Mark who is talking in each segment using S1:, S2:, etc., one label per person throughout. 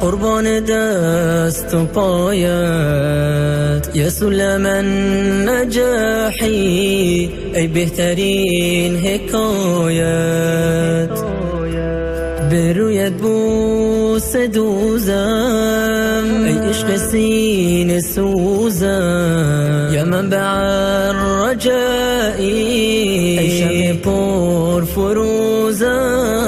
S1: قربان دست و پایت یا سلم نجاحی، ای بهترین حکایت. به رویت بوسه دوزم، ای عشق سینه سوزم، یا منبع الرجائی، ای شمع پر فروزم.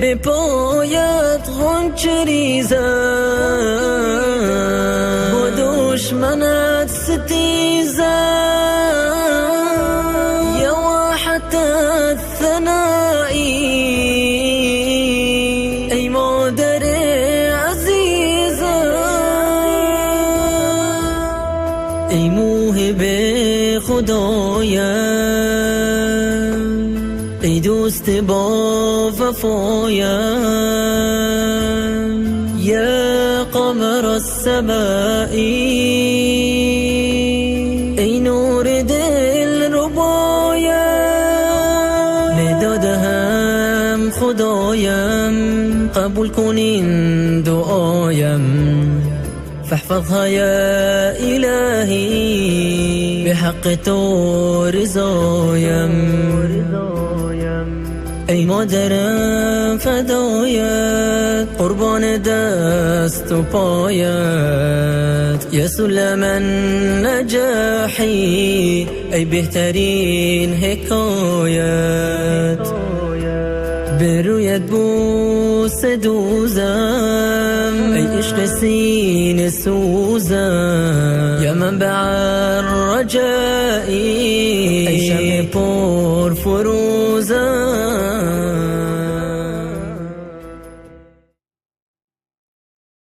S1: به پایت غنچه ریزم، با دشمنت ستیزم، یا واحت الثنائی، ای مادر عزیزم. ای موهب خدایم، ای دوست با وفایم، یا قمر السمائی، ای نور دل ربایم. ندادهم خدایم، قبول کن این دعایم، فاحفظها یا الهی، به حق تو رضایم. ای مادرم فدایت، قربان دست و پایت یا سلم نجاحی، ای بهترین حکایت. به رویت بوسه دوزم، ای عشق سینه سوزم، یا منبع الرجائی، ای شمع پر فروزم.